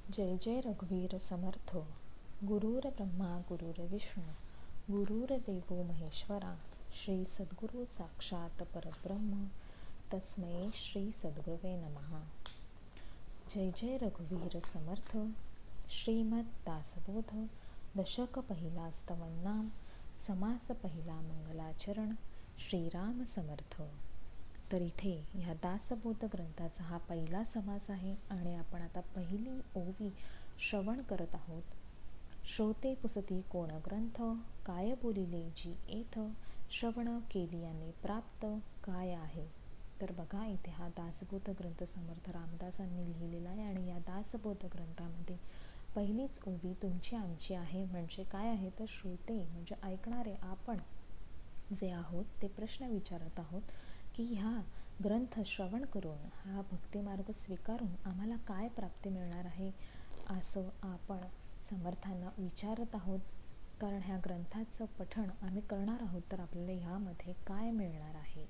जय जय रघुवीर समर्थ. गुरुर ब्रह्मा गुरुर विष्णू गुरुर्देवो महेश्वरा. श्री सद्गुरु साक्षात परब्रह्म तस्मै श्री सद्गुरवे नमः. जय जय रघुवीर समर्थ. श्रीमद दासबोध दशक पहिला स्तवनाम समास पहिला मंगलाचरण श्रीराम समर्थ. तर इथे ह्या दासबोध ग्रंथाचा हा पहिला समास आहे आणि आपण आता पहिली ओवी श्रवण करत आहोत. श्रोते पुसती कोण ग्रंथ काय बोलिले जी एथ श्रवण केलियाने प्राप्त काय आहे. तर बघा इथे हा दासबोध ग्रंथ समर्थ रामदासांनी लिहिलेला आहे आणि या दासबोध ग्रंथामध्ये पहिलीच ओवी तुमची आमची आहे. म्हणजे काय आहे तर श्रोते म्हणजे ऐकणारे आपण जे आहोत ते प्रश्न विचारत आहोत की ह्या ग्रंथ श्रवण करून हा भक्तिमार्ग स्वीकारून आम्हाला काय प्राप्ती मिळणार आहे असं आपण समर्थांना विचारत आहोत. कारण ह्या ग्रंथाचं पठण आम्ही करणार आहोत तर आपल्याला ह्यामध्ये काय मिळणार आहे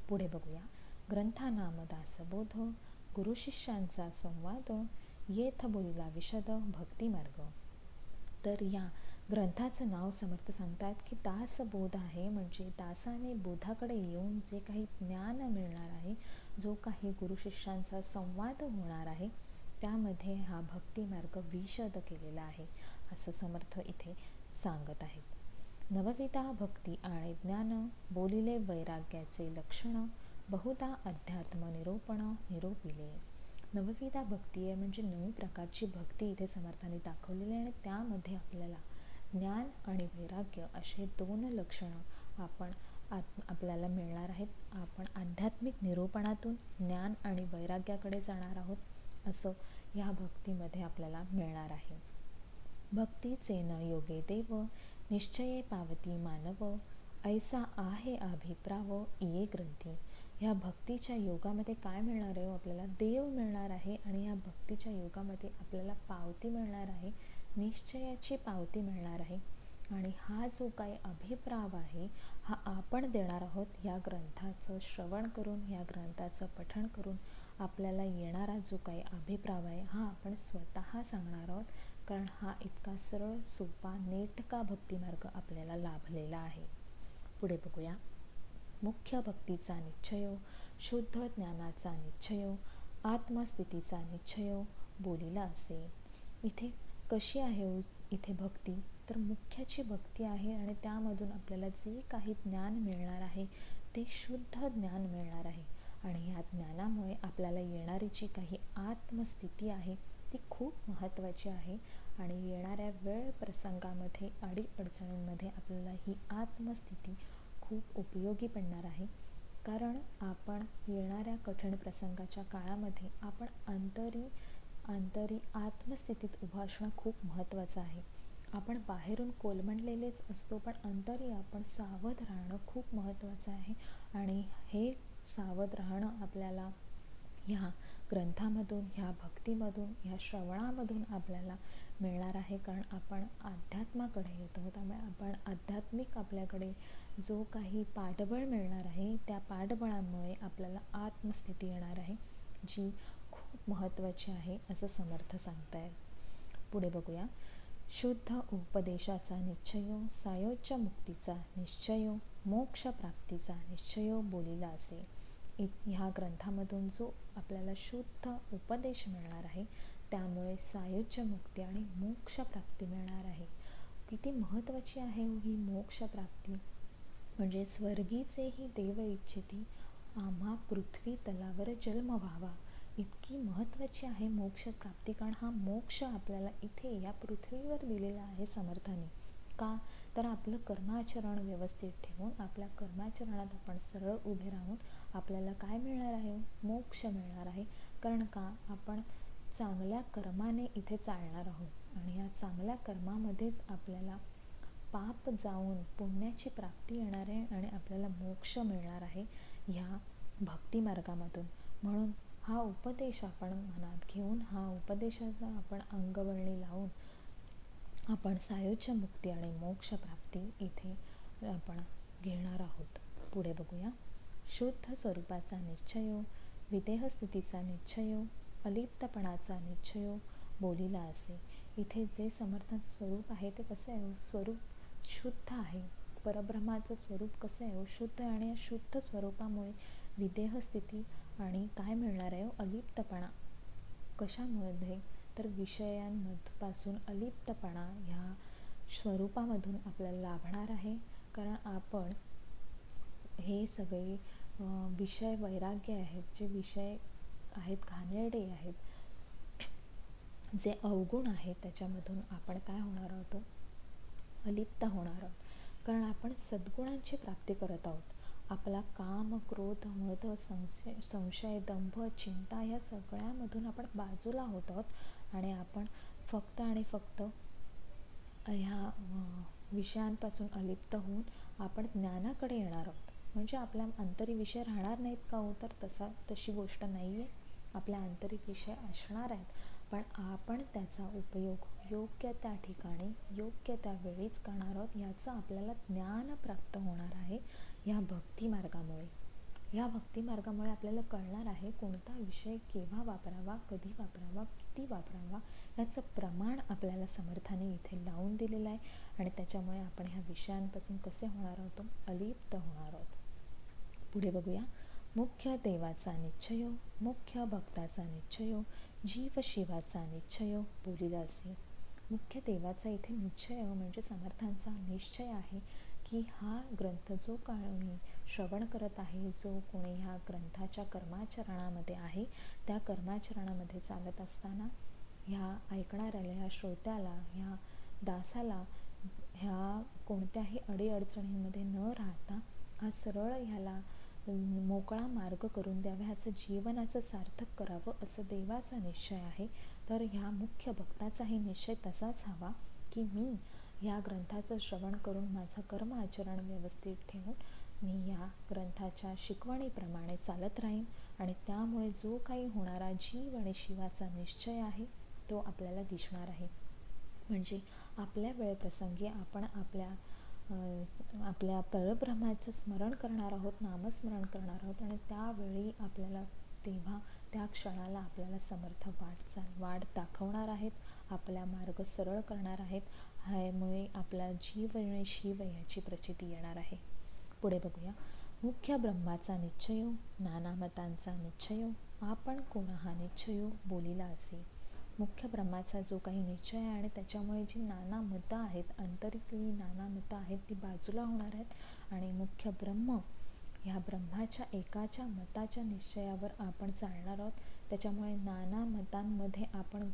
पुढे बघूया. ग्रंथानाम दासबोध गुरुशिष्यांचा संवाद येथ बोलिला विशद भक्तिमार्ग. तर या ग्रंथाचं नाव समर्थ सांगतात की दासबोध आहे. म्हणजे दासाने बोधाकडे येऊन जे काही ज्ञान मिळणार आहे, जो काही गुरुशिष्यांचा संवाद होणार आहे, त्यामध्ये हा भक्तिमार्ग विशद केलेला आहे असं समर्थ इथे सांगत आहेत. नवविधा भक्ती आणि ज्ञान बोलिले वैराग्याचे लक्षण बहुधा अध्यात्म निरूपण निरूपिले. नवविधा भक्ती आहे म्हणजे 9 प्रकारची भक्ती इथे समर्थांनी दाखवलेली आहे आणि त्यामध्ये आपल्याला ज्ञान आणि वैराग्य असे 2 लक्षणं आपल्याला मिळणार आहेत. आपण आध्यात्मिक निरूपणातून ज्ञान आणि वैराग्याकडे जाणार आहोत असं या भक्तीमध्ये आपल्याला मिळणार आहे. भक्तीचे न योगे देव निश्चये पावती मानव ऐसा आहे अभिप्राव ये ग्रंथी. ह्या भक्तीच्या योगामध्ये काय मिळणार आहे आपल्याला देव मिळणार आहे आणि या भक्तीच्या योगामध्ये आपल्याला पावती मिळणार आहे, निश्चयाची पावती मिळणार आहे. आणि हा जो काही अभिप्राव आहे हा आपण देणार आहोत. या ग्रंथाचं श्रवण करून या ग्रंथाचं पठण करून आपल्याला येणारा जो काही अभिप्राव आहे हा आपण स्वतः सांगणार आहोत. कारण हा इतका सरळ सोपा नेटका भक्तिमार्ग आपल्याला लाभलेला आहे. पुढे बघूया. मुख्य भक्तीचा निश्चय शुद्ध ज्ञानाचा निश्चय आत्मस्थितीचा निश्चय बोलिला असे. इथे कशी आहे इथे भक्ती तर मुख्याची भक्ती आहे आणि त्यामधून आपल्याला जे काही ज्ञान मिळणार आहे ते शुद्ध ज्ञान मिळणार आहे. आणि या ज्ञानामुळे आपल्याला येणारी जी काही आत्मस्थिती आहे ती खूप महत्त्वाची आहे. आणि येणाऱ्या वेळ प्रसंगामध्ये अडीअडचणींमध्ये आपल्याला ही आत्मस्थिती खूप उपयोगी पडणार आहे. कारण आपण येणाऱ्या कठीण प्रसंगाच्या काळामध्ये आपण अंतरी आत्मस्थितीत उभं असणं खूप महत्त्वाचं आहे. आपण बाहेरून कोलमडलेलेच असतो पण अंतरी आपण सावध राहणं खूप महत्त्वाचं आहे. आणि हे सावध राहणं आपल्याला ह्या ग्रंथामधून ह्या भक्तीमधून ह्या श्रवणामधून आपल्याला मिळणार आहे. कारण आपण अध्यात्माकडे येतो त्यामुळे आपण आध्यात्मिक आपल्याकडे जो काही पाठबळ मिळणार आहे त्या पाठबळामुळे आपल्याला आत्मस्थिती येणार आहे जी खूप महत्त्वाची आहे असं समर्थ सांगतायत. पुढे बघूया. शुद्ध उपदेशाचा निश्चय सायोज्य मुक्तीचा निश्चय मोक्ष प्राप्तीचा निश्चय बोलिला असे. ह्या ग्रंथामधून जो आपल्याला शुद्ध उपदेश मिळणार आहे त्यामुळे सायोज्य मुक्ती आणि मोक्ष प्राप्ती मिळणार आहे. किती महत्त्वाची आहे ही मोक्ष प्राप्ती. म्हणजे स्वर्गीचेही देव इच्छिती आम्हा पृथ्वी तलावर जन्म व्हावा. इतकी महत्त्वाची आहे मोक्ष प्राप्ती. कारण हा मोक्ष आपल्याला इथे या पृथ्वीवर दिलेला आहे समर्थाने. का तर आपलं कर्माचरण व्यवस्थित ठेवून आपल्या कर्माचरणात आपण सरळ उभे राहून आपल्याला काय मिळणार आहे मोक्ष मिळणार आहे. कारण का आपण चांगल्या कर्माने इथे चालणार आहोत आणि या चांगल्या कर्मामध्येच आपल्याला पाप जाऊन पुण्याची प्राप्ती येणार आहे आणि आपल्याला मोक्ष मिळणार आहे ह्या भक्तिमार्गामधून. म्हणून हा उपदेश आपण मनात घेऊन हा उपदेशाचा आपण अंगवळणी लावून आपण सायोज्य मुक्ती आणि मोक्ष प्राप्ती इथे आपण घेणार आहोत. पुढे बघूया. शुद्ध स्वरूपाचा निश्चय विदेहस्थितीचा निश्चय अलिप्तपणाचा निश्चय बोलिला असे. इथे जे समर्थांचं स्वरूप आहे ते कसं आहे, स्वरूप शुद्ध आहे. परब्रह्माचं स्वरूप कसं आहे, शुद्ध, आणि या शुद्ध स्वरूपामुळे विदेह स्थिती आणि काय मिळणार आहे, अलिप्तपणा. कशामध्ये, तर विषयांपासून अलिप्तपणा ह्या स्वरूपामधून आपल्याला लाभणार आहे. कारण आपण हे सगळे विषय वैराग्य आहेत, जे विषय आहेत घाणेरडे आहेत, जे अवगुण आहेत, त्याच्यामधून आपण काय होणार आहोत, अलिप्त होणार आहोत. कारण आपण सद्गुणांची प्राप्ती करत आहोत. आपला काम, क्रोध, मद, संशय, दंभ, चिंता या सगळ्यामधून आपण बाजूला होत आहोत आणि आपण फक्त आणि फक्त ह्या विषयांपासून अलिप्त होऊन आपण ज्ञानाकडे येणार आहोत. म्हणजे आपल्या आंतरिक विषय राहणार नाहीत का हो, तर तशी गोष्ट नाही आहे. आपल्या आंतरिक विषय असणार आहेत, पण आपण त्याचा उपयोग योग्य त्या ठिकाणी योग्य त्या वेळीच करणार आहोत. याचं आपल्याला ज्ञान प्राप्त होणार आहे ह्या भक्तिमार्गामुळे. ह्या भक्तिमार्गामुळे आपल्याला कळणार आहे कोणता विषय केव्हा वापरावा, कधी वापरावा, किती वापरावा, याचं प्रमाण आपल्याला समर्थाने इथे लावून दिलेलं आहे. आणि त्याच्यामुळे आपण ह्या विषयांपासून कसे होणार आहोत, अलिप्त होणार आहोत. पुढे बघूया. मुख्य देवाचा निश्चयो, मुख्य भक्ताचा निश्चयो, जीव शिवाचा निश्चयो, बोलिला असे. मुख्य देवाचा इथे निश्चय म्हणजे समर्थांचा निश्चय आहे की हा ग्रंथ जो कोणी श्रवण करत आहे, जो कोणी ह्या ग्रंथाच्या कर्माचरणामध्ये आहे, त्या कर्माचरणामध्ये चालत असताना ह्या ऐकणाऱ्याला, ह्या श्रोत्याला, ह्या दासाला ह्या कोणत्याही अडीअडचणींमध्ये न राहता हा सरळ ह्याला मोकळा मार्ग करून द्यावा, ह्याचं जीवनाचं सार्थक करावं असं देवाचा निश्चय आहे. तर ह्या मुख्य भक्ताचाही निश्चय तसाच हवा की मी ह्या ग्रंथाचं श्रवण करून माझं कर्म आचरण व्यवस्थित ठेवून मी या ग्रंथाच्या शिकवणीप्रमाणे चालत राहीन आणि त्यामुळे जो काही होणारा जीव आणि शिवाचा निश्चय आहे तो आपल्याला दिसणार आहे. म्हणजे आपल्या वेळप्रसंगी आपण आपल्या परब्रह्माचं स्मरण करणार आहोत, नामस्मरण करणार आहोत आणि त्यावेळी आपल्याला तेव्हा त्या क्षणाला आपल्याला समर्थ वाट दाखवणार आहेत, आपला मार्ग सरळ करणार आहेत. ह्यामुळे आपला जीव आणि शिव याची प्रचिती येणार आहे. पुढे बघूया. मुख्य ब्रह्माचा निश्चयो, नाना मतांचा निश्चयो, आपण कोण हा निश्चयो, बोलिला असे. मुख्य ब्रह्माचा जो काही निश्चय आहे आणि त्याच्यामुळे जी नाना मतं आहेत, आंतरिकली नाना मतं आहेत, ती बाजूला होणार आहेत आणि मुख्य ब्रह्म ह्या ब्रह्माच्या एकाच्या मताच्या निश्चयावर आपण चालणार आहोत. त्याच्यामुळे नाना मतांमध्ये आपण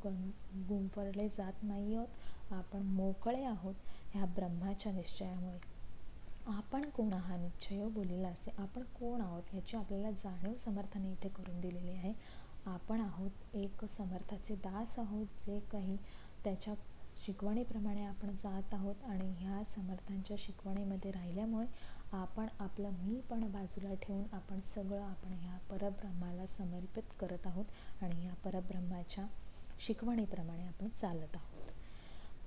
गुंफरले जात नाही आहोत, आपण मोकळे आहोत ह्या ब्रह्माच्या निश्चयामुळे. आपण कोण हा निश्चय बोलिला असे. आपण कोण आहोत ह्याची आपल्याला जाणीव समर्थाने इथे करून दिलेली आहे. आपण आहोत एक समर्थाचे दास आहोत, जे काही त्याच्या शिकवणीप्रमाणे आपण जात आहोत आणि ह्या समर्थांच्या शिकवणीमध्ये राहिल्यामुळे आपण आपलं मी पण बाजूला ठेवून आपण ह्या परब्रह्माला समर्पित करत आहोत आणि ह्या परब्रह्माच्या शिकवणीप्रमाणे आपण चालत आहोत.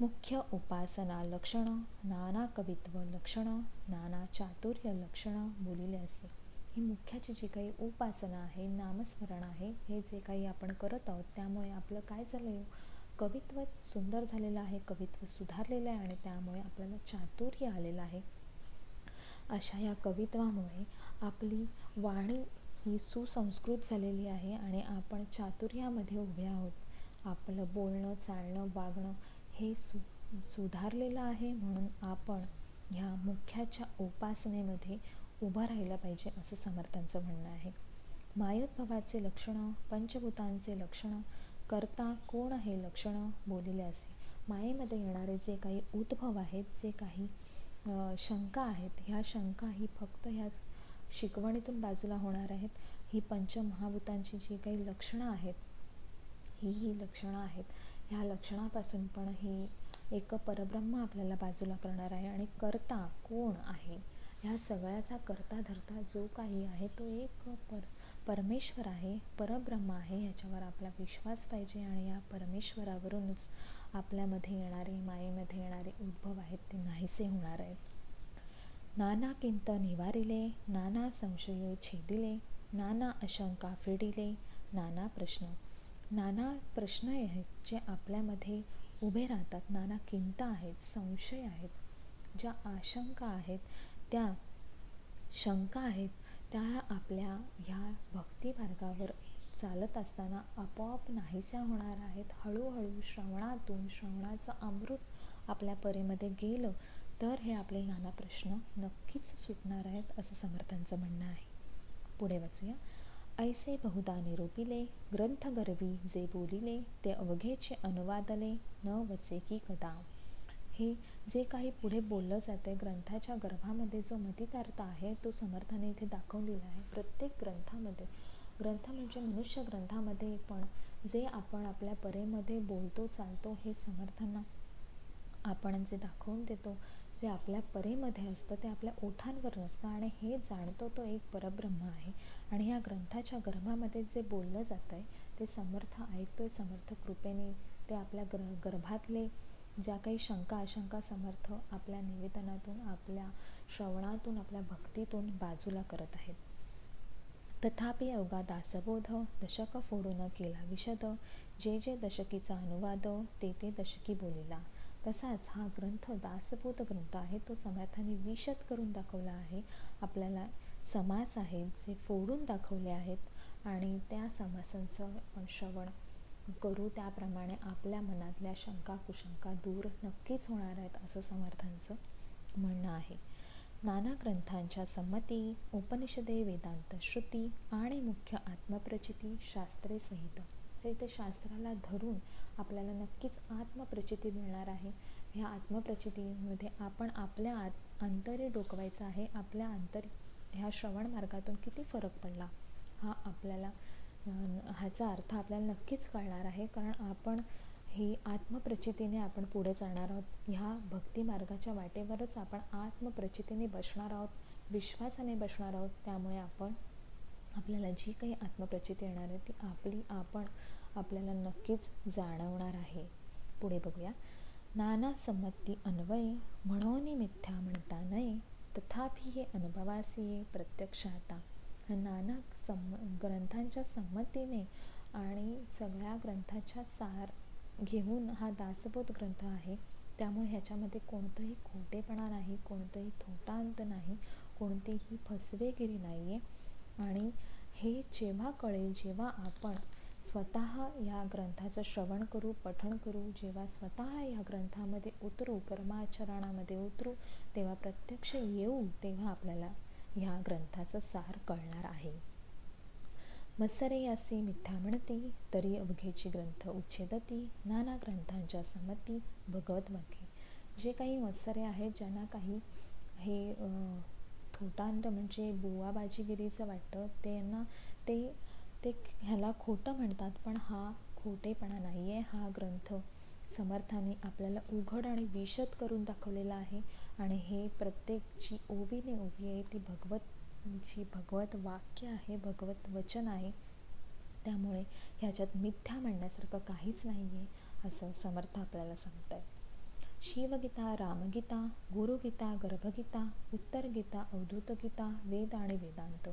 मुख्य उपासना लक्षण, नाना कवित्व लक्षण, नाना चातुर्य लक्षण, बोलिले असे. ही मुख्याची जी काही उपासना आहे, नामस्मरण आहे, हे जे काही आपण करत आहोत त्यामुळे आपलं काय झालं आहे, कवित्व सुंदर झालेलं आहे, कवित्व सुधारलेलं आहे आणि त्यामुळे आपल्याला चातुर्य आलेलं आहे. अशा या कवित्वामुळे आपली वाणी ही सुसंस्कृत झालेली आहे आणि आपण चातुर्यामध्ये उभे आहोत. आपलं बोलणं, चालणं, वागणं हे सुधारलेलं आहे. म्हणून आपण ह्या मुख्याच्या उपासनेमध्ये उभं राहिलं पाहिजे असं समर्थांचं म्हणणं आहे. मायोद्भवाचे लक्षण, पंचभूतांचे लक्षण, कर्ता कोण हे लक्षण, बोलिले असे. मायेमध्ये येणारे जे काही उद्भव आहेत, जे काही शंका आहेत, ह्या शंका ही फक्त ह्याच शिकवणीतून बाजूला होणार आहेत. ही पंचमहाभूतांची जी काही लक्षणं आहेत, ही लक्षणं आहेत, ह्या लक्षणापासून पण ही एक परब्रह्म आपल्याला बाजूला करणार आहे. आणि कर्ता कोण आहे, ह्या सगळ्याचा कर्ता धर्ता जो काही आहे तो एक परमेश्वर आहे, परब्रह्म आहे. ह्याच्यावर आपला विश्वास पाहिजे आणि या परमेश्वरावरूनच आपल्यामध्ये येणारे, मायेमध्ये येणारे उद्भव आहेत ते नाहीसे होणार आहेत. नाना किंत निवारिले, नाना संशयो छेदिले, नाना अशंका फेडिले, नाना प्रश्न. नाना प्रश्न आहेत जे आपल्यामध्ये उभे राहतात, नाना किंता आहेत, संशय आहेत, ज्या आशंका आहेत, त्या शंका आहेत, त्या आपल्या ह्या भक्ती मार्गावर चालत असताना आपोआप नाहीशा होणार आहेत. हळूहळू श्रवणाचं अमृत आपल्या परीमध्ये गेलं तर हे आपले नाना प्रश्न नक्कीच सुटणार आहेत, असं समर्थांचं म्हणणं आहे. पुढे वाचूया. ऐसे बहुधा निरूपिले ग्रंथगर्भी जे बोलिले, ते अवघेचे अनुवादले न वचे की कदा. हे जे काही पुढे बोललं जाते, ग्रंथाच्या गर्भामध्ये जो मतितार्थ आहे तो समर्थाने इथे दाखवलेला आहे. प्रत्येक ग्रंथ म्हणजे मनुष्य ग्रंथामध्ये पण जे आपण आपल्या परेमध्ये बोलतो चालतो, हे समर्थांना आपण जे दाखवून देतो ते आपल्या परेमध्ये असतं, ते आपल्या ओठांवर नसतं. आणि हे जाणतो तो एक परब्रह्म आहे. आणि ह्या ग्रंथाच्या गर्भामध्ये जे बोललं जातं आहे ते समर्थ ऐकतोय. समर्थ कृपेने ते आपल्या गर्भातले ज्या काही शंका आशंका समर्थ आपल्या निवेदनातून, आपल्या श्रवणातून, आपल्या भक्तीतून बाजूला करत आहेत. तथापि अवघा दासबोध दशक फोडून केला विशद, जे जे दशकीचा अनुवाद ते ते दशकी बोलिला. तसाच हा ग्रंथ दासबोध ग्रंथ आहे, तो समर्थांनी विशद करून दाखवला आहे. आपल्याला समास आहेत जे फोडून दाखवले आहेत आणि त्या समासांचं आपण श्रवण करू, त्याप्रमाणे आपल्या मनातल्या शंका कुशंका दूर नक्कीच होणार आहेत, असं समर्थांचं म्हणणं आहे. नाना ग्रंथांच्या संमती, उपनिषदे, वेदांत श्रुती आणि मुख्य आत्मप्रचिती शास्त्रे सहित. तर इथे शास्त्राला धरून आपल्याला नक्कीच आत्मप्रचिती मिळणार आहे. ह्या आत्मप्रचितीमध्ये आपण आपल्या अंतरी डोकवायचं आहे. आपल्या ह्या श्रवण मार्गातून किती फरक पडला हा आपल्याला ह्याचा अर्थ आपल्याला नक्कीच कळणार आहे. कारण आपण ही आत्मप्रचितीने आपण पुढे जाणार आहोत. ह्या भक्ती मार्गाच्या वाटेवरच आपण आत्मप्रचितीने बसणार आहोत, विश्वासाने बसणार आहोत. त्यामुळे आपल्याला जी काही आत्मप्रचिती येणार आहे ती आपल्याला नक्कीच जाणवणार आहे. पुढे बघूया. नाना संमती अन्वये म्हणून मिथ्या म्हणता नये, तथापि हे अनुभवासी प्रत्यक्षाता. नाना ग्रंथांच्या संमतीने आणि सगळ्या ग्रंथाच्या सार घेऊन हा दासबोध ग्रंथ आहे. त्यामुळे ह्याच्यामध्ये कोणतंही खोटेपणा नाही, कोणतंही थोटांत नाही, कोणतीही फसवेगिरी नाही आहे. आणि हे जेव्हा कळेल, जेव्हा आपण स्वतः या ग्रंथाचं श्रवण करू, पठण करू, जेव्हा स्वतः या ग्रंथामध्ये उतरू, कर्माचरणामध्ये उतरू, तेव्हा प्रत्यक्ष येऊ, तेव्हा आपल्याला ह्या ग्रंथाचं सार कळणार आहे. मत्सरे असे मिथ्या म्हणती, तरी अवघेची ग्रंथ उच्छेदती. नाना ग्रंथांच्या संमती भगवत वाक्ये. जे काही मत्सरे आहेत, ज्यांना काही हे थोटांड म्हणजे बुवाबाजीगिरीचं वाटतं, ते ह्याला खोटं म्हणतात. पण हा खोटेपणा नाही आहे. हा ग्रंथ समर्थाने आपल्याला उघड आणि विशद करून दाखवलेला आहे. आणि हे प्रत्येक जी ओवीने ओवी आहे ती भगवत वाक्य आहे, भगवत वचन आहे. त्यामुळे ह्याच्यात मिथ्या म्हणण्यासारखं काहीच नाही आहे, असं समर्थ आपल्याला सांगत आहे. शिवगीता, रामगीता, गुरुगीता, गर्भगीता, उत्तर गीता, अवधूत गीता, वेद आणि वेदांत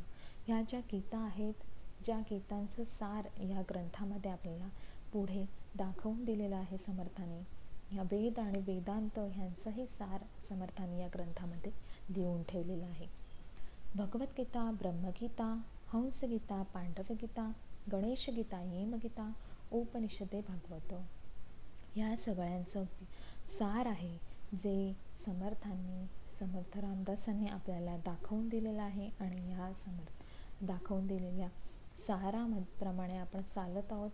ह्या ज्या गीता आहेत, ज्या गीतांचं सार ह्या ग्रंथामध्ये आपल्याला पुढे दाखवून दिलेलं आहे समर्थाने. ह्या वेद आणि वेदांत ह्यांचंही सार समर्थाने या ग्रंथामध्ये देऊन ठेवलेलं आहे. भगवद्गीता, ब्रह्मगीता, हंसगीता, पांडवगीता, गणेशगीता, येमगीता, उपनिषदे, भागवत ह्या सगळ्यांचं सार आहे, जे समर्थ रामदासांनी आपल्याला दाखवून दिलेलं आहे. आणि ह्या दाखवून दिलेल्या साराप्रमाणे आपण चालत आहोत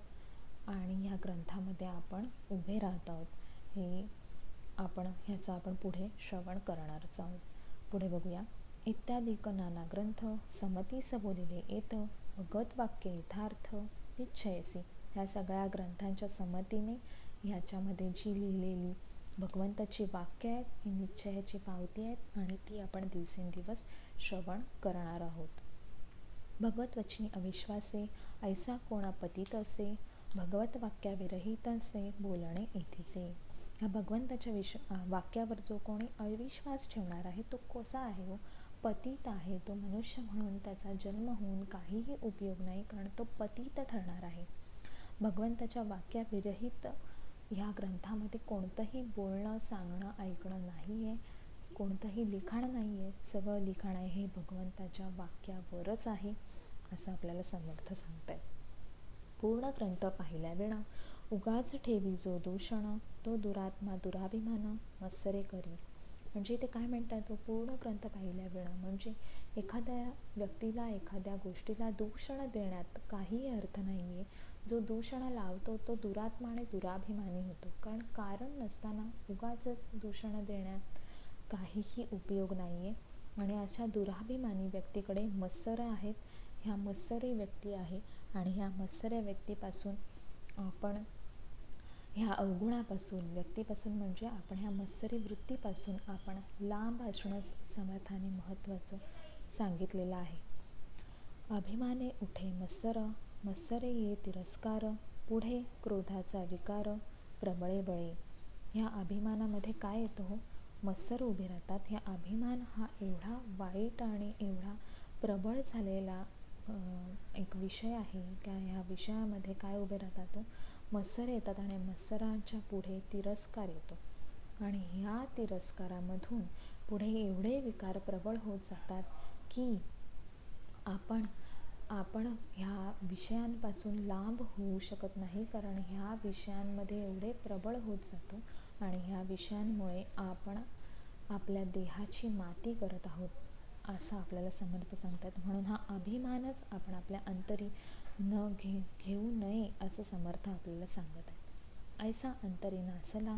आणि ह्या ग्रंथामध्ये आपण उभे राहत आहोत. ह्याचं आपण पुढे श्रवण करणारच आहोत. पुढे बघूया. इत्यादिक नाना ग्रंथ समतीस बोलिले येत, भगवत वाक्य यथार्थ निश्चयसी. ह्या सगळ्या ग्रंथांच्या संमतीने ह्याच्यामध्ये जी लिहिलेली भगवंताची वाक्य आहेत, ही निश्चयाची पावती आहेत आणि ती आपण दिवसेंदिवस श्रवण करणार आहोत. भगवत वचनी अविश्वासे, ऐसा कोणा पतित असे, भगवत वाक्याविरहित असे, बोलणे येथीचे. ह्या भगवंताच्या वाक्यावर जो कोणी अविश्वास ठेवणार आहे तो कसा आहे हो? पतित आहे. तो मनुष्य म्हणून त्याचा जन्म होऊन काहीही उपयोग नाही, कारण तो पतित ठरणार आहे. भगवंताच्या वाक्याविरहित ह्या ग्रंथामध्ये कोणतंही बोलणं, सांगणं, ऐकणं नाही आहे, कोणतंही लिखाण नाही आहे. सगळं लिखाण आहे हे भगवंताच्या वाक्यावरच आहे असं आपल्याला समर्थ सांगतायत. पूर्ण ग्रंथ पाहिल्या विना उगाच ठेवी जो दूषण, तो दुरात्मा दुराभिमान मत्सरे करी. म्हणजे इथे काय म्हणतात, तो पूर्ण ग्रंथ पाहिल्या विना म्हणजे एखाद्या व्यक्तीला, एखाद्या गोष्टीला दूषण देण्यात काही अर्थ नाही आहे. जो दूषण लावतो तो दुरात्मा आणि दुराभिमानी होतो. कारण नसताना उगाचच दूषण देण्यात काहीही उपयोग नाही आहे. आणि अशा दुराभिमानी व्यक्तीकडे मत्सर आहेत. ह्या मत्सरी व्यक्ती आहे आणि ह्या मत्सऱ्या व्यक्तीपासून आपण, ह्या अवगुणापासून व्यक्तीपासून म्हणजे आपण ह्या मत्सरी वृत्तीपासून आपण लांब असणंच समर्थाने महत्त्वाचं सांगितलेलं आहे. अभिमाने उठे मत्सर, मत्सरे ये तिरस्कार, पुढे क्रोधाचा विकार, प्रबळे बळे. ह्या अभिमानामध्ये काय येतं हो, मत्सर उभे राहतात. ह्या अभिमान हा एवढा वाईट आणि एवढा प्रबळ झालेला एक विषय आहे का ह्या विषयामध्ये काय उभे राहतात, मत्सर येतात आणि मत्सराच्या पुढे तिरस्कार येतो. आणि ह्या तिरस्कारामधून पुढे एवढे विकार प्रबळ होत जातात की आपण ह्या विषयांपासून लांब होऊ शकत नाही. कारण ह्या विषयांमध्ये एवढे प्रबळ होत जातो आणि ह्या विषयांमुळे आपण आपल्या देहाची माती करत आहोत असं आपल्याला समर्थ सांगतात. म्हणून हा अभिमानच आपण आपल्या अंतरी घेऊ नये असं समर्थ आपल्याला सांगत आहे. ऐसा अंतरी नासला,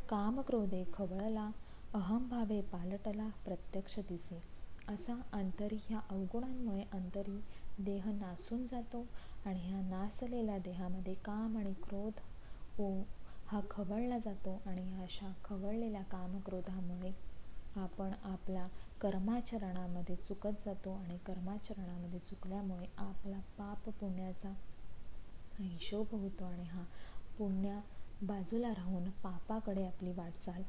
काम क्रोधे खवळला, अहंभावे पालटला, प्रत्यक्ष दिसे. असा अंतरी ह्या अवगुणांमुळे अंतरी देह नासून जातो आणि ह्या नासलेल्या देहामध्ये काम आणि क्रोध हा खवळला जातो. आणि अशा खवळलेल्या कामक्रोधामुळे आपण आपल्या कर्माचरणामध्ये चुकत जातो आणि कर्माचरणामध्ये चुकल्यामुळे आपला पाप पुण्याचा हिशोब होतो आणि हा पुण्य बाजूला राहून पापाकडे आपली वाटचाल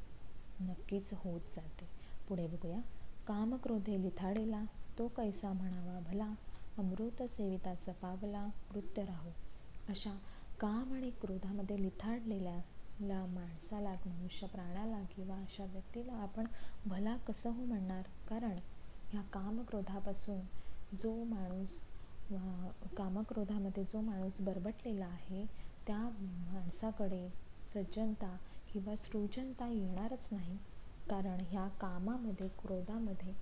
नक्कीच होत जाते. पुढे बघूया. कामक्रोधे लिथाडेला, तो कैसा म्हणावा भला, अमृत सेविताचा पावला, कृत्य राहो. अशा काम आणि क्रोधामध्ये लिथाडलेल्या माणसाला, मनुष्य प्राण्याला किंवा अशा व्यक्तीला आपण भला कसं हो म्हणणार. कारण ह्या कामक्रोधापासून जो माणूस, कामक्रोधामध्ये जो माणूस बरबटलेला आहे त्या माणसाकडे सज्जनता किंवा सृजनता येणारच नाही. कारण ह्या कामामध्ये, क्रोधामध्ये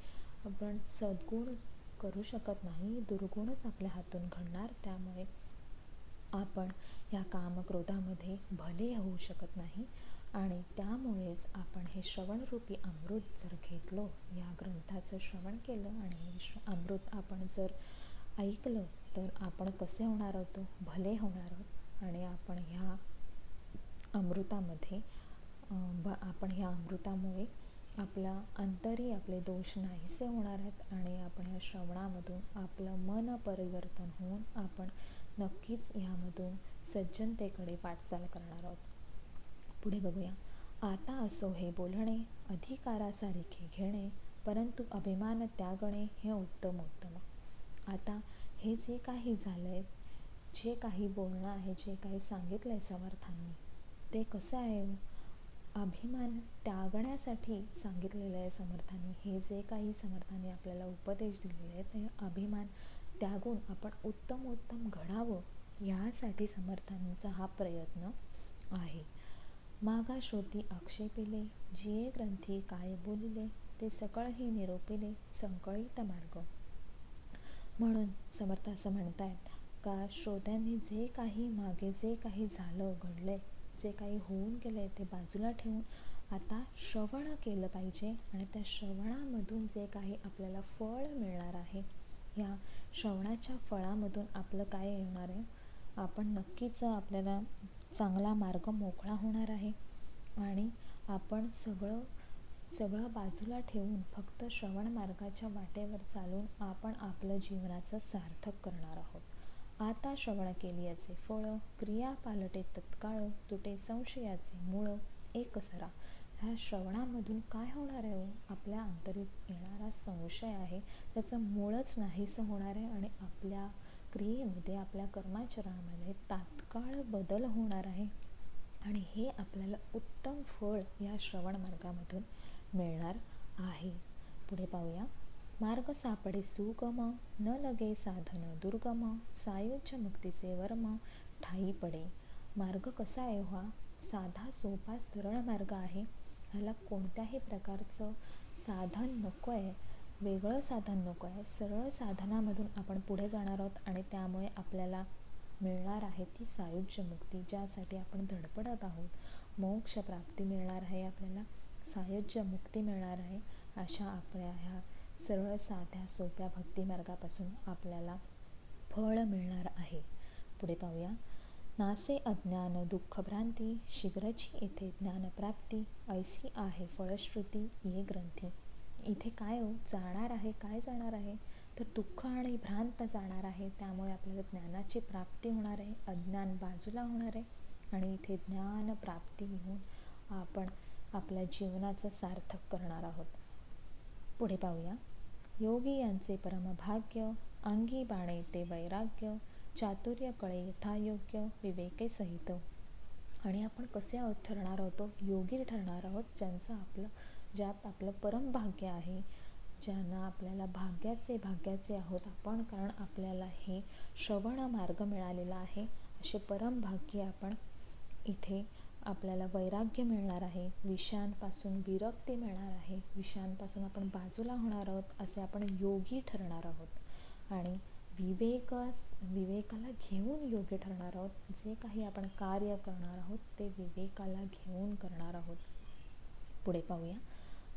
आपण सद्गुण करू शकत नाही, दुर्गुणच आपल्या हातून घडणार. त्यामुळे आपण ह्या कामक्रोधामध्ये भले होऊ शकत नाही. आणि त्यामुळेच आपण हे श्रवणरूपी अमृत जर घेतलं, या ग्रंथाचं श्रवण केलं आणि हे अमृत आपण जर ऐकलं तर आपण कसे होणार आहोत, भले होणार आहोत. आणि आपण ह्या अमृतामध्ये आपण ह्या अमृतामुळे आपला अंतरी आपले दोष नाहीसे होणार आहेत आणि आपण ह्या श्रवणामधून आपलं मन परिवर्तन होऊन आपण नक्कीच ह्यामधून सज्जनतेकडे वाटचाल करणार आहोत. पुढे बघूया. आता असो हे बोलणे, अधिकारासारखे घेणे, परंतु अभिमान त्यागणे हे उत्तम उत्तम. आता हे जे काही झालंय, जे काही बोलणं आहे, जे काही सांगितलं आहे समर्थांनी, ते कसं आहे, अभिमान त्यागण्यासाठी सांगितलेलं आहे समर्थांनी. हे जे काही समर्थांनी आपल्याला उपदेश दिलेले आहेत ते अभिमान त्यागून आपण उत्तम उत्तम घडावं यासाठी समर्थांचा हा प्रयत्न आहे. मागा श्रोती आक्षेपिले, जिये ग्रंथी काय बोलिले, ते सकळही निरोपिले, संकळीत मार्ग. म्हणून समर्थ असं म्हणतायत का श्रोत्यांनी जे काही मागे जे काही झालं, घडलंय, जे काही होऊन गेलंय ते बाजूला ठेवून आता श्रवण केलं पाहिजे. आणि त्या श्रवणामधून जे काही आपल्याला फळ मिळणार आहे, या श्रवणाच्या फळामधून आपलं काय येणार आहे, आपण नक्कीच आपल्याला चांगला मार्ग मोकळा होणार आहे. आणि आपण सगळं बाजूला ठेवून फक्त श्रवण मार्गाच्या वाटेवर चालून आपण आपलं जीवनाचं सार्थक करणार आहोत. आता श्रवण केली याचे फळ, क्रिया पालटे तत्काळ, तुटे संशयाचे मूळ, एक सरा. ह्या श्रवणामधून काय होणार आहे, आपल्या अंतरीत येणारा संशय आहे त्याचं मूळच नाहीसं होणार आहे आणि आपल्या क्रियेमध्ये, आपल्या कर्माचरणामध्ये तात्काळ बदल होणार आहे आणि हे आपल्याला उत्तम फळ या श्रवण मार्गामधून मिळणार आहे. पुढे पाहूया. मार्ग सापडे सुगम, न लगे साधन दुर्गम, सायुज्य मुक्तीचे वर्म ठाई पडे. मार्ग कसा आहे? हा साधा सोपा सरळ मार्ग आहे. ह्याला कोणत्याही प्रकारचं साधन नको आहे, वेगळं साधन नको आहे. सरळ साधनामधून आपण पुढे जाणार आहोत आणि त्यामुळे आपल्याला मिळणार आहे ती सायुज्य मुक्ती, ज्यासाठी आपण धडपडत आहोत. मोक्ष प्राप्ती मिळणार आहे, आपल्याला सायुज्य मुक्ती मिळणार आहे. अशा आपल्या ह्या सरळ साध्या सोप्या भक्तिमार्गापासून आपल्याला फळ मिळणार आहे. पुढे पाहूया. नासे अज्ञान दुःख भ्रांती, शीघ्रची येथे ज्ञानप्राप्ती, ऐसी आहे फळश्रुती ये ग्रंथी. इथे काय जाणार आहे? काय जाणार आहे? तर दुःख आणि भ्रांत जाणार आहे. त्यामुळे आपल्याला ज्ञानाची प्राप्ती होणार आहे, अज्ञान बाजूला होणार आहे आणि इथे ज्ञान प्राप्ती होऊन आपण आपल्या जीवनाचं सार्थक करणार आहोत. पुढे पाहूया. योगी यांचे परमभाग्य, अंगी बाणे ते वैराग्य, चातुर्य कळे यथायोग्य, विवेके सहित. आणि आपण कसे आहोत ठरणार आहोत? योगी ठरणार आहोत, ज्यात आपलं परमभाग्य आहे, ज्यांना आपल्याला भाग्याचे आहोत आपण, कारण आपल्याला हे श्रवण मार्ग मिळालेला आहे. असे परमभाग्य आपण इथे आपल्याला वैराग्य मिळणार आहे, विषयांपासून विरक्ती मिळणार आहे, विषयांपासून आपण बाजूला होणार आहोत, असे आपण योगी ठरणार आहोत. आणि विवेकाला घेऊन योगी ठरणार आहोत. जे काही आपण कार्य करणार आहोत ते विवेकाला घेऊन करणार आहोत. पुढे पाहूया.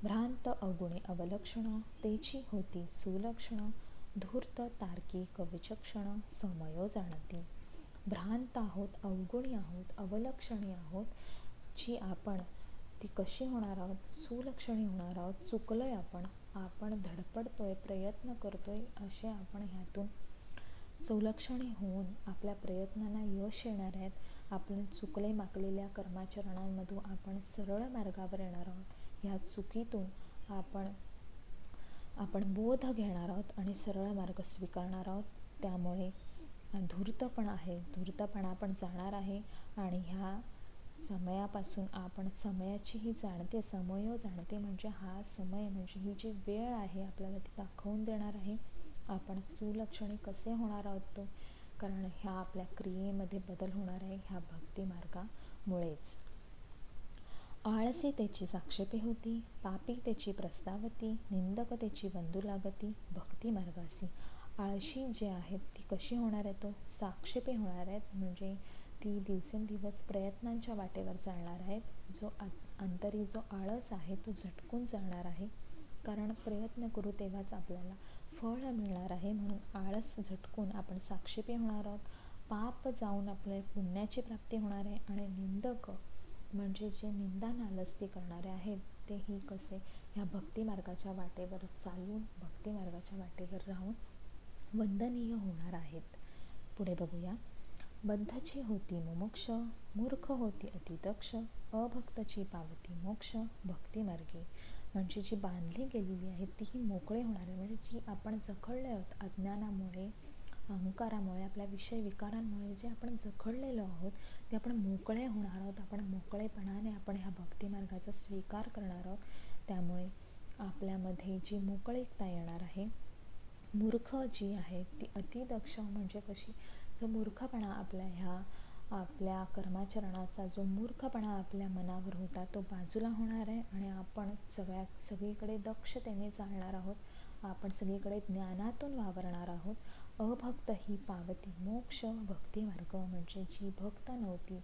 भ्रांत अवगुणे अवलक्षण, तेची होती सुलक्षण, धूर्त तार्किक विचक्षण, समयो जाणती. भ्रांत आहोत, अवगुणी आहोत, अवलक्षणी आहोत, जी आपण ती कशी होणार आहोत? सुलक्षणी होणार आहोत. चुकलोय आपण धडपडतोय, प्रयत्न करतोय, असे आपण ह्यातून सुलक्षणी होऊन आपल्या प्रयत्नांना यश येणार आहेत. आपण चुकले माकलेल्या कर्माचरणांमधून आपण सरळ मार्गावर येणार आहोत. ह्या चुकीतून आपण बोध घेणार आहोत आणि सरळ मार्ग स्वीकारणार आहोत. त्यामुळे धूर्तपणा आपण जाणार आहे आणि ह्या समयापासून आपण समयाचीही जाणते, समयो जाणते म्हणजे हा समय म्हणजे ही जी वेळ आहे आपल्याला ती दाखवून देणार आहे. आपण सुलक्षणी कसे होणार आहोत तो, कारण ह्या आपल्या क्रियेमध्ये बदल होणार आहे ह्या भक्ती मार्गामुळेच. आळसी त्याची साक्षेपे होती, पापी त्याची प्रस्तावती, निंदक त्याची बंधू लागती, भक्ती मार्गासी. आळशी जे आहेत ती कशी होणार आहे? तो साक्षेपे होणार आहेत, म्हणजे ती दिवसेंदिवस प्रयत्नांच्या वाटेवर चालणार आहेत. जो अंतरी जो आळस आहे तो झटकून जाणार आहे, कारण प्रयत्न करू तेव्हाच आपल्याला फळ मिळणार आहे. म्हणून आळस झटकून आपण साक्षेपी होणार आहोत. पाप जाऊन आपल्या पुण्याची प्राप्ती होणार आहे. आणि निंदक म्हणजे जे निंदा नालस्ती करणारे आहेत तेही कसे ह्या भक्तिमार्गाच्या वाटेवर चालून, भक्तिमार्गाच्या वाटेवर राहून वंदनीय होणार आहेत. पुढे बघूया. बद्धची होती मुमुक्ष, मूर्ख होती अतिदक्ष, अभक्तची पावती मोक्ष, भक्तिमार्गे. म्हणजे जी बांधली गेलेली आहे तीही मोकळे होणार आहे. म्हणजे जी आपण जखडले आहोत अज्ञानामुळे, अहंकारामुळे, आपल्या विषय विकारांमुळे जे आपण जखडलेलो आहोत ते आपण मोकळे होणार आहोत. आपण मोकळेपणाने आपण ह्या भक्तिमार्गाचा स्वीकार करणार आहोत. त्यामुळे आपल्यामध्ये जी मोकळीकता येणार आहे. मूर्ख जी आहे ती अतिदक्ष म्हणजे कशी, जो मूर्खपणा आपल्या कर्माचरणाचा जो मूर्खपणा आपल्या मनावर होता तो बाजूला होणार आहे आणि आपण सगळीकडे दक्षतेने चालणार आहोत. आपण सगळीकडे ज्ञानातून वावरणार आहोत. अभक्त ही पावती मोक्ष, भक्तिमार्ग म्हणजे जी भक्त नव्हती,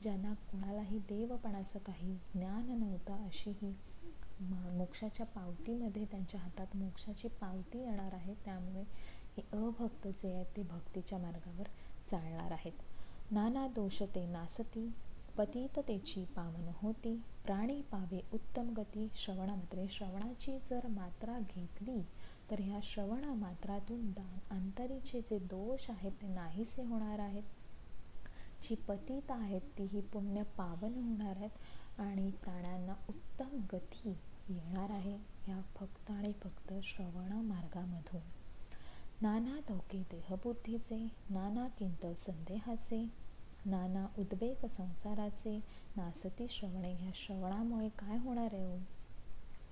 ज्यांना कोणालाही देवपणाचं काही ज्ञान नव्हतं, अशी ही मोक्षाच्या पावतीमध्ये त्यांच्या हातात मोक्षाची पावती येणार आहे. त्यामुळे हे अभक्त जे आहेत ते भक्तीच्या मार्गावर चालणार आहेत. नाना दोष ते नासती, पतिततेची पावन होती, प्राणी पावे उत्तम गती. श्रवणामध्ये श्रवणाची जर मात्रा घेतली तर ह्या श्रवण मात्रातून अंतरीचे जे दोष आहेत ते नाहीसे होणार आहेत. जी पतित आहेत तीही पुण्य पावन होणार आहेत आणि प्राण्यांना उत्तम गती येणार आहे ह्या फक्त आणि फक्त श्रवण मार्गामधून. नाना धोके देहबुद्धीचे, नाना किंत संदेहाचे, नाना उद्वेग संसाराचे, नासती श्रवणे. ह्या श्रवणामुळे काय होणार आहे हो?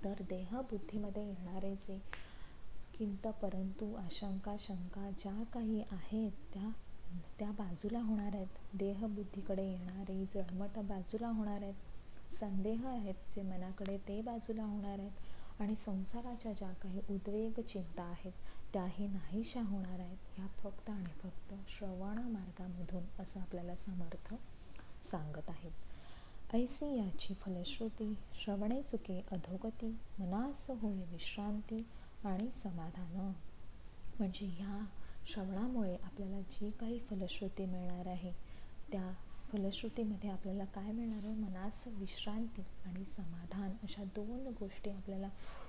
तर देहबुद्धीमध्ये येणारे जे किंत परंतु आशंका शंका ज्या काही आहेत त्या बाजूला होणार आहेत. देहबुद्धीकडे येणारे जळमट बाजूला होणार आहेत. संदेह आहेत जे मनाकडे ते बाजूला होणार आहेत. आणि संसाराच्या ज्या काही उद्वेग चिंता आहेत त्याही नाहीशा होणार आहेत. ह्या फक्त आणि फक्त श्रवण मार्गामधून असं आपल्याला समर्थ सांगत आहेत. ऐसी याची फलश्रुती, श्रवणे चुके अधोगती, मनास होय विश्रांती आणि समाधान. म्हणजे ह्या श्रवणामुळे आपल्याला जी काही फलश्रुती मिळणार आहे त्या फलश्रुतीमध्ये आपल्याला काय मिळणार आहे? मनास विश्रांती आणि समाधान, अशा 2 गोष्टी आपल्याला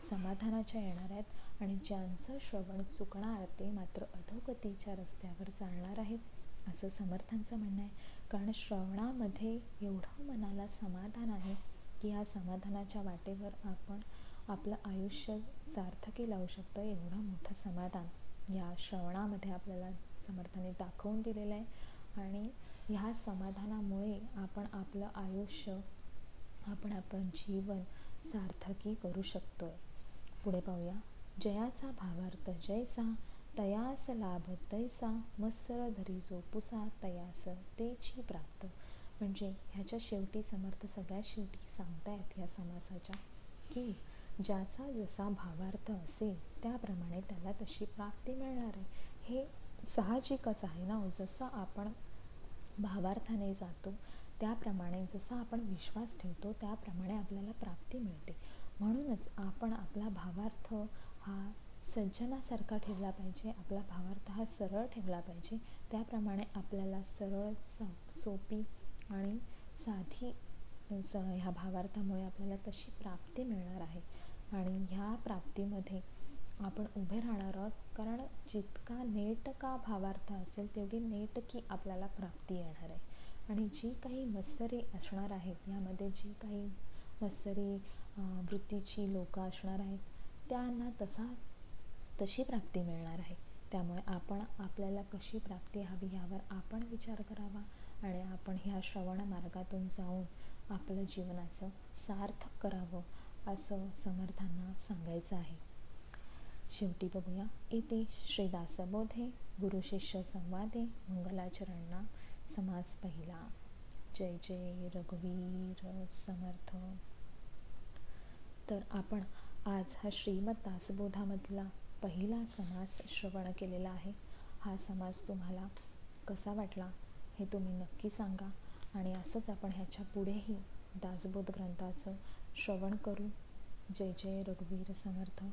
समाधानाच्या येणार आहेत. आणि ज्यांचं श्रवण चुकणार ते मात्र अधोगतीच्या रस्त्यावर चालणार आहेत असं समर्थांचं म्हणणं आहे. कारण श्रवणामध्ये एवढं मनाला समाधान आहे की या समाधानाच्या वाटेवर आपण आपलं आयुष्य सार्थकी लावू शकतो. एवढं मोठं समाधान या श्रवणामध्ये आपल्याला समर्थाने दाखवून दिलेलं आहे. आणि ह्या समाधानामुळे आपण आपलं आयुष्य आपण जीवन सार्थकी करू शकतोय. पुढे पाहूया. जयाचा भावार्थ जैसा, तयास लाभ तैसा, मत्सर धरी जो पुसा, तयास तेची प्राप्त. म्हणजे ह्याच्या शेवटी समर्थ सगळ्यात शेवटी सांगतायत ह्या समासाच्या की ज्याचा जसा भावार्थ असेल त्याप्रमाणे त्याला तशी प्राप्ती मिळणार आहे. हे साहजिकच आहे ना. जसं आपण भावार्थाने जातो त्याप्रमाणे, जसा आपण विश्वास ठेवतो त्याप्रमाणे आपल्याला प्राप्ती मिळते. म्हणूनच आपण आपला भावार्थ हा सज्जनासारखा ठेवला पाहिजे. आपला भावार्थ हा सरळ ठेवला पाहिजे. त्याप्रमाणे आपल्याला सरळ सोपी आणि साधी ह्या भावार्थामुळे आपल्याला तशी प्राप्ती मिळणार आहे. आणि ह्या प्राप्तीमध्ये आपण उभे राहणार आहोत. कारण जितका नेटका भावार्थ असेल तेवढी नेटकी आपल्याला प्राप्ती येणार आहे. आणि जी काही मत्सरी असणार आहेत, यामध्ये जी काही मत्सरी वृत्तीची लोकं असणार आहेत त्यांना तशी प्राप्ती मिळणार आहे. त्यामुळे आपण आपल्याला कशी प्राप्ती हवी यावर आपण विचार करावा आणि आपण ह्या श्रवण मार्गातून जाऊन आपलं जीवनाचं सार्थक करावं असं समर्थांना सांगायचं आहे. शेवटी बघूया. इति श्रीदासबोधे गुरुशिष्य संवादे मंगलाचरणा समास पहिला. जय जय रघुवीर समर्थ. तर आपण आज हा श्रीमद दासबोधामधला पहिला समास श्रवण केलेला आहे. हा समास तुम्हाला कसा वाटला हे तुम्ही नक्की सांगा. आणि असंच आपण ह्याच्या पुढेही दासबोध ग्रंथाचं श्रवण करू. जय जय रघुवीर समर्थ.